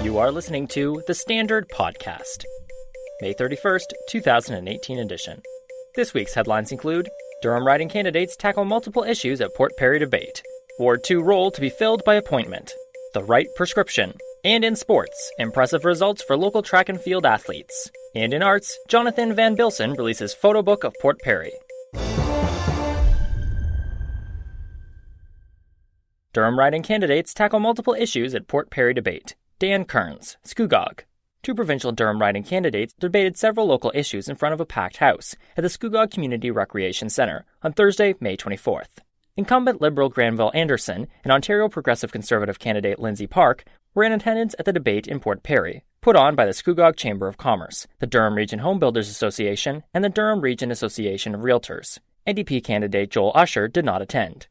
You are listening to The Standard Podcast, May 31st, 2018 edition. This week's headlines include: Durham riding candidates tackle multiple issues at Port Perry debate, Ward 2 role to be filled by appointment, the right prescription, and in sports, impressive results for local track and field athletes. And in arts, Jonathan Van Bilsen releases photo book of Port Perry. Durham riding candidates tackle multiple issues at Port Perry debate. Dan Kearns, Scugog. Two provincial Durham riding candidates debated several local issues in front of a packed house at the Scugog Community Recreation Centre on Thursday, May 24th. Incumbent Liberal Granville Anderson and Ontario Progressive Conservative candidate Lindsay Park were in attendance at the debate in Port Perry, put on by the Scugog Chamber of Commerce, the Durham Region Home Builders Association, and the Durham Region Association of Realtors. NDP candidate Joel Usher did not attend.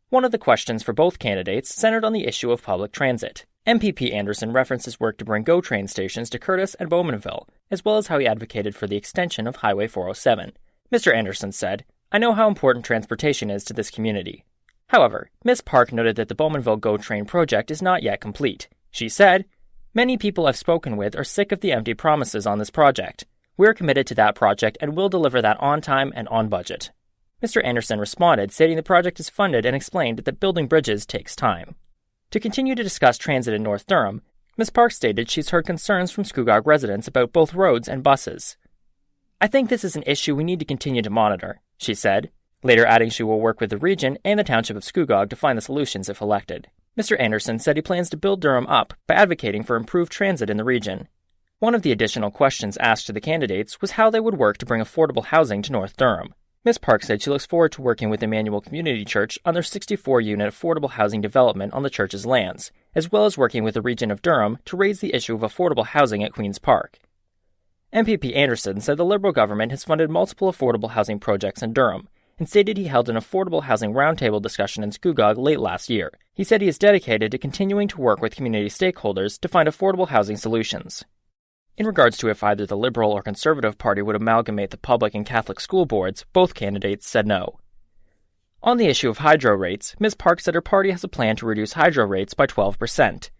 One of the questions for both candidates centered on the issue of public transit. MPP Anderson referenced his work to bring GO train stations to Curtis and Bowmanville, as well as how he advocated for the extension of Highway 407. Mr. Anderson said, "I know how important transportation is to this community." However, Ms. Park noted that the Bowmanville GO train project is not yet complete. She said, "Many people I've spoken with are sick of the empty promises on this project. We're committed to that project and will deliver that on time and on budget." Mr. Anderson responded, stating the project is funded, and explained that building bridges takes time. To continue to discuss transit in North Durham, Ms. Park stated she's heard concerns from Scugog residents about both roads and buses. "I think this is an issue we need to continue to monitor," she said, later adding she will work with the region and the township of Scugog to find the solutions if elected. Mr. Anderson said he plans to build Durham up by advocating for improved transit in the region. One of the additional questions asked to the candidates was how they would work to bring affordable housing to North Durham. Ms. Park said she looks forward to working with Emmanuel Community Church on their 64-unit affordable housing development on the church's lands, as well as working with the region of Durham to raise the issue of affordable housing at Queen's Park. MPP Anderson said the Liberal government has funded multiple affordable housing projects in Durham, and stated he held an affordable housing roundtable discussion in Scugog late last year. He said he is dedicated to continuing to work with community stakeholders to find affordable housing solutions. In regards to if either the Liberal or Conservative Party would amalgamate the public and Catholic school boards, both candidates said no. On the issue of hydro rates, Ms. Park said her party has a plan to reduce hydro rates by 12%.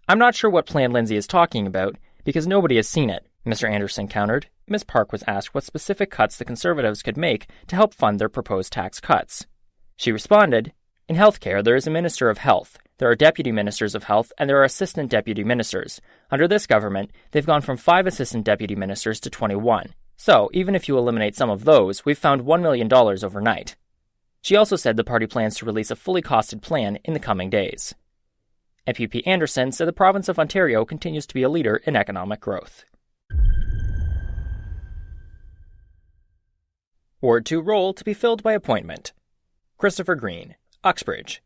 "I'm not sure what plan Lindsay is talking about, because nobody has seen it," Mr. Anderson countered. Ms. Park was asked what specific cuts the Conservatives could make to help fund their proposed tax cuts. She responded, "In healthcare, there is a Minister of Health. There are Deputy Ministers of Health, and there are Assistant Deputy Ministers. Under this government, they've gone from 5 Assistant Deputy Ministers to 21. So, even if you eliminate some of those, we've found $1 million overnight." She also said the party plans to release a fully costed plan in the coming days. MPP Anderson said the province of Ontario continues to be a leader in economic growth. Ward 2 role to be filled by appointment. Christopher Green, Uxbridge.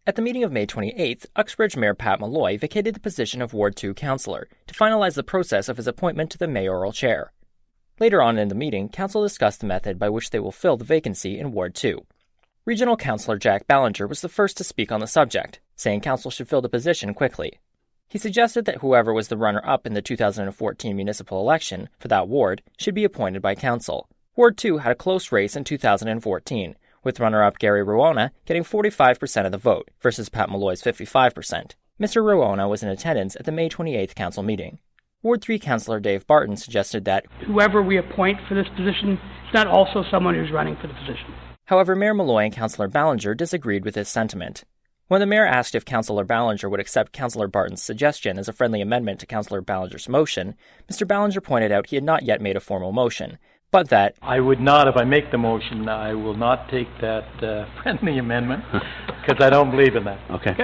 At the meeting of May 28th, Uxbridge Mayor Pat Malloy vacated the position of Ward 2 councillor to finalize the process of his appointment to the mayoral chair. Later on in the meeting, council discussed the method by which they will fill the vacancy in Ward 2. Regional Councillor Jack Ballinger was the first to speak on the subject, saying council should fill the position quickly. He suggested that whoever was the runner-up in the 2014 municipal election for that ward should be appointed by council. Ward 2 had a close race in 2014, with runner-up Gary Ruona getting 45% of the vote versus Pat Malloy's 55%. Mr. Ruona was in attendance at the May 28th council meeting. Ward 3 councillor Dave Barton suggested that whoever we appoint for this position is not also someone who's running for the position. However, Mayor Malloy and Councillor Ballinger disagreed with this sentiment. When the mayor asked if Councillor Ballinger would accept Councillor Barton's suggestion as a friendly amendment to Councillor Ballinger's motion, Mr. Ballinger pointed out he had not yet made a formal motion, but that I would not, if I make the motion, I will not take that friendly amendment, because I don't believe in that. Okay.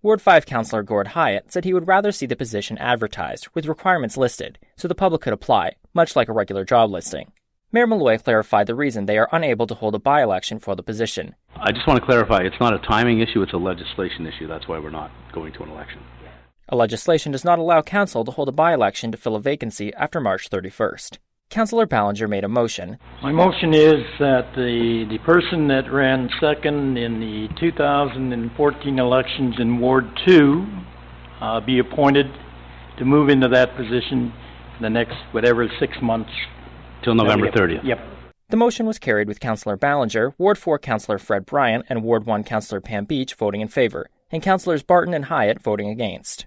Ward 5 Councillor Gord Hyatt said he would rather see the position advertised, with requirements listed, so the public could apply, much like a regular job listing. Mayor Malloy clarified the reason they are unable to hold a by-election for the position. I just want to clarify, it's not a timing issue, it's a legislation issue. That's why we're not going to an election. A legislation does not allow council to hold a by-election to fill a vacancy after March 31st. Councillor Ballinger made a motion. My motion is that the person that ran second in the 2014 elections in Ward 2 be appointed to move into that position in the next, 6 months. Till November 30th. Yep. The motion was carried with Councillor Ballinger, Ward 4 Councillor Fred Bryant, and Ward 1 Councillor Pam Beach voting in favour, and Councillors Barton and Hyatt voting against.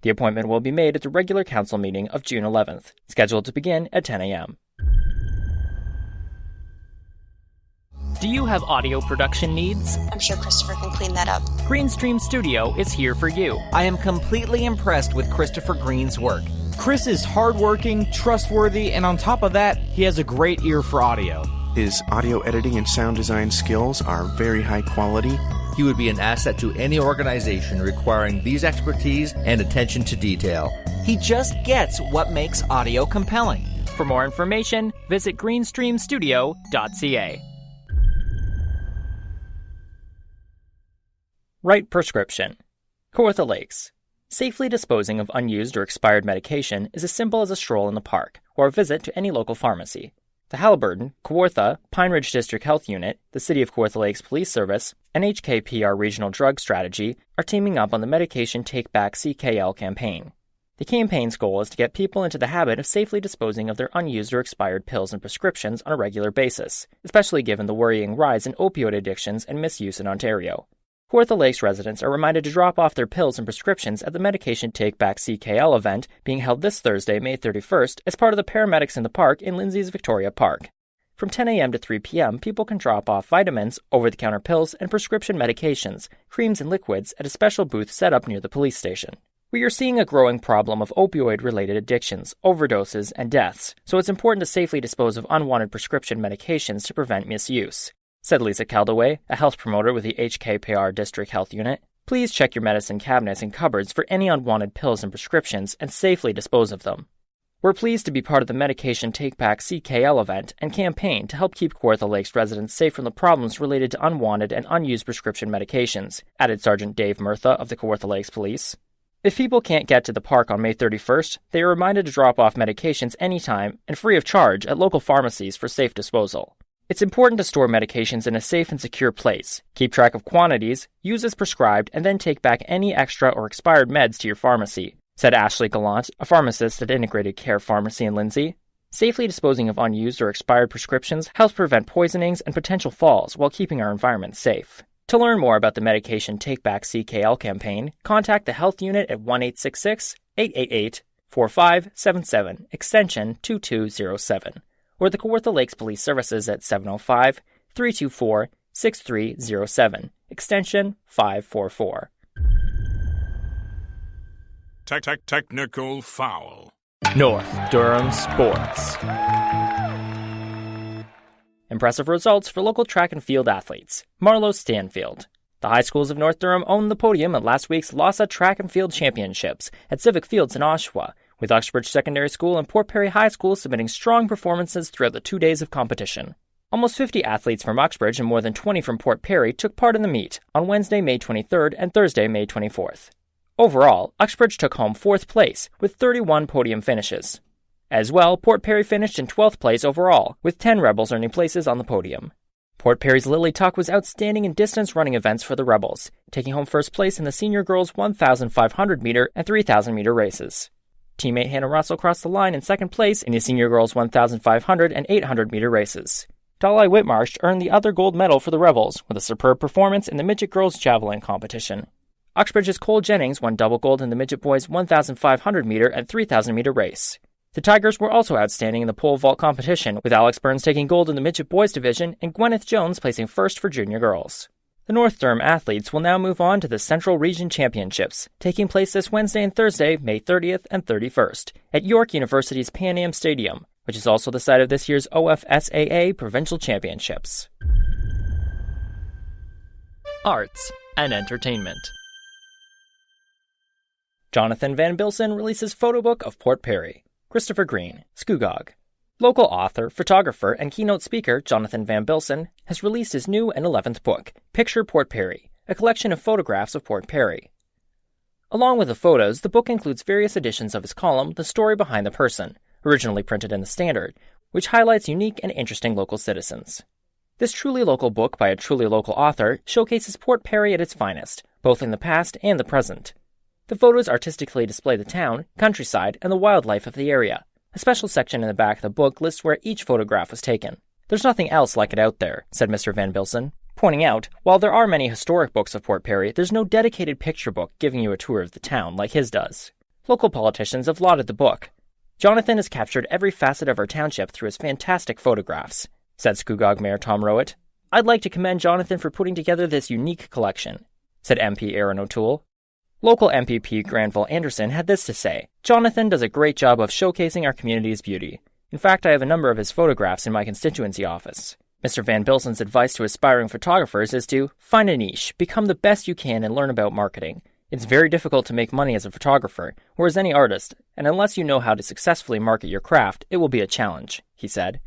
The appointment will be made at the regular council meeting of June 11th, scheduled to begin at 10 a.m. Do you have audio production needs? I'm sure Christopher can clean that up. Greenstream Studio is here for you. I am completely impressed with Christopher Green's work. Chris is hardworking, trustworthy, and on top of that, he has a great ear for audio. His audio editing and sound design skills are very high quality. He would be an asset to any organization requiring these expertise and attention to detail. He just gets what makes audio compelling. For more information, visit greenstreamstudio.ca. Right prescription. Kawartha Lakes. Safely disposing of unused or expired medication is as simple as a stroll in the park or a visit to any local pharmacy. The Halliburton, Kawartha, Pine Ridge District Health Unit, the City of Kawartha Lakes Police Service, and HKPR Regional Drug Strategy are teaming up on the Medication Take Back CKL campaign. The campaign's goal is to get people into the habit of safely disposing of their unused or expired pills and prescriptions on a regular basis, especially given the worrying rise in opioid addictions and misuse in Ontario. Kawartha Lakes residents are reminded to drop off their pills and prescriptions at the Medication Take Back CKL event being held this Thursday, May 31st, as part of the Paramedics in the Park in Lindsay's Victoria Park. From 10 a.m. to 3 p.m., people can drop off vitamins, over-the-counter pills, and prescription medications, creams, and liquids at a special booth set up near the police station. We are seeing a growing problem of opioid-related addictions, overdoses, and deaths, so it's important to safely dispose of unwanted prescription medications to prevent misuse, said Lisa Caldaway, a health promoter with the HKPR District Health Unit. Please check your medicine cabinets and cupboards for any unwanted pills and prescriptions and safely dispose of them. We're pleased to be part of the Medication Take Back CKL event and campaign to help keep Kawartha Lakes residents safe from the problems related to unwanted and unused prescription medications, added Sergeant Dave Murtha of the Kawartha Lakes Police. If people can't get to the park on May 31st, they are reminded to drop off medications anytime and free of charge at local pharmacies for safe disposal. It's important to store medications in a safe and secure place, keep track of quantities, use as prescribed, and then take back any extra or expired meds to your pharmacy, said Ashley Gallant, a pharmacist at Integrated Care Pharmacy in Lindsay. Safely disposing of unused or expired prescriptions helps prevent poisonings and potential falls while keeping our environment safe. To learn more about the Medication Take Back CKL campaign, contact the Health Unit at 1-866-888-4577, extension 2207. or the Kawartha Lakes Police Services at 705-324-6307, extension 544. Technical foul. North Durham Sports. Impressive results for local track and field athletes. Marlowe Stanfield. The high schools of North Durham owned the podium at last week's LASA Track and Field Championships at Civic Fields in Oshawa, with Uxbridge Secondary School and Port Perry High School submitting strong performances throughout the 2 days of competition. Almost 50 athletes from Uxbridge and more than 20 from Port Perry took part in the meet on Wednesday, May 23rd and Thursday, May 24th. Overall, Uxbridge took home 4th place with 31 podium finishes. As well, Port Perry finished in 12th place overall, with 10 Rebels earning places on the podium. Port Perry's Lily Tuck was outstanding in distance running events for the Rebels, taking home first place in the senior girls 1,500 meter and 3,000 meter races. Teammate Hannah Russell crossed the line in second place in the senior girls 1,500 and 800 meter races. Dalai Whitmarsh earned the other gold medal for the Rebels with a superb performance in the midget girls javelin competition. Uxbridge's Cole Jennings won double gold in the midget boys 1,500 meter and 3,000 meter race. The Tigers were also outstanding in the pole vault competition, with Alex Burns taking gold in the midget boys division and Gwyneth Jones placing first for junior girls. The North Durham athletes will now move on to the Central Region Championships, taking place this Wednesday and Thursday, May 30th and 31st, at York University's Pan Am Stadium, which is also the site of this year's OFSAA Provincial Championships. Arts and entertainment. Jonathan Van Bilsen releases photo book of Port Perry. Christopher Green, Scugog. Local author, photographer, and keynote speaker Jonathan Van Bilsen has released his new and 11th book, Picture Port Perry, a collection of photographs of Port Perry. Along with the photos, the book includes various editions of his column, The Story Behind the Person, originally printed in the Standard, which highlights unique and interesting local citizens. This truly local book by a truly local author showcases Port Perry at its finest, both in the past and the present. The photos artistically display the town, countryside, and the wildlife of the area. A special section in the back of the book lists where each photograph was taken. There's nothing else like it out there, said Mr. Van Bilsen, pointing out, while there are many historic books of Port Perry, there's no dedicated picture book giving you a tour of the town like his does. Local politicians have lauded the book. Jonathan has captured every facet of our township through his fantastic photographs, said Scugog Mayor Tom Rowett. I'd like to commend Jonathan for putting together this unique collection, said MP Aaron O'Toole. Local MPP Granville Anderson had this to say, Jonathan does a great job of showcasing our community's beauty. In fact, I have a number of his photographs in my constituency office. Mr. Van Bilsen's advice to aspiring photographers is to find a niche, become the best you can, and learn about marketing. It's very difficult to make money as a photographer, or as any artist, and unless you know how to successfully market your craft, it will be a challenge, he said.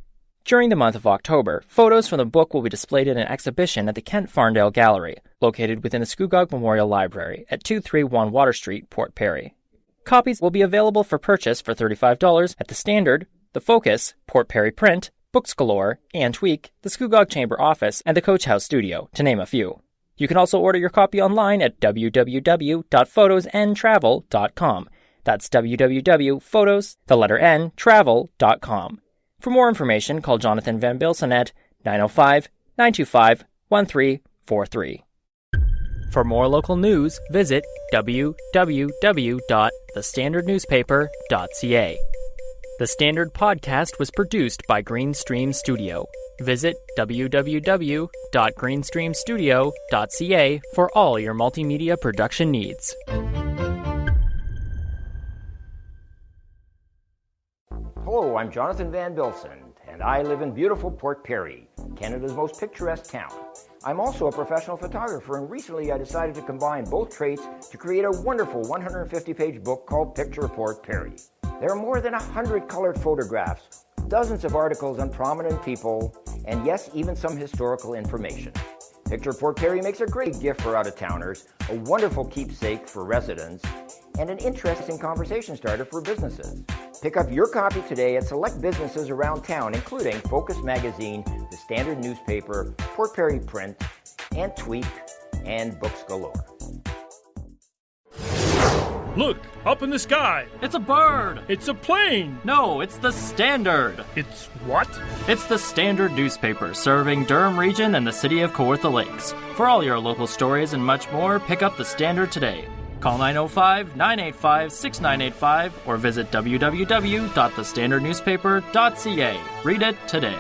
During the month of October, photos from the book will be displayed in an exhibition at the Kent Farndale Gallery, located within the Scugog Memorial Library at 231 Water Street, Port Perry. Copies will be available for purchase for $35 at the Standard, the Focus, Port Perry Print, Books Galore, and Tweak, the Scugog Chamber Office, and the Coach House Studio, to name a few. You can also order your copy online at www.photosntravel.com. That's www.photos.travel.com. For more information, call Jonathan Van Bilsen at 905-925-1343. For more local news, visit www.thestandardnewspaper.ca. The Standard Podcast was produced by Greenstream Studio. Visit www.greenstreamstudio.ca for all your multimedia production needs. Hello, I'm Jonathan Van Bilsen, and I live in beautiful Port Perry, Canada's most picturesque town. I'm also a professional photographer, and recently I decided to combine both traits to create a wonderful 150-page book called Picture Port Perry. There are more than 100 colored photographs, dozens of articles on prominent people, and yes, even some historical information. Picture Port Perry makes a great gift for out-of-towners, a wonderful keepsake for residents, and an interesting conversation starter for businesses. Pick up your copy today at select businesses around town, including Focus Magazine, the Standard Newspaper, Port Perry Print, and Tweak, and Books Galore. Look, up in the sky. It's a bird! It's a plane. No, it's the Standard! It's what? It's the Standard newspaper, serving Durham region and the city of Kawartha Lakes. For all your local stories and much more, pick up the Standard today. Call 905-985-6985 or visit www.thestandardnewspaper.ca. Read it today.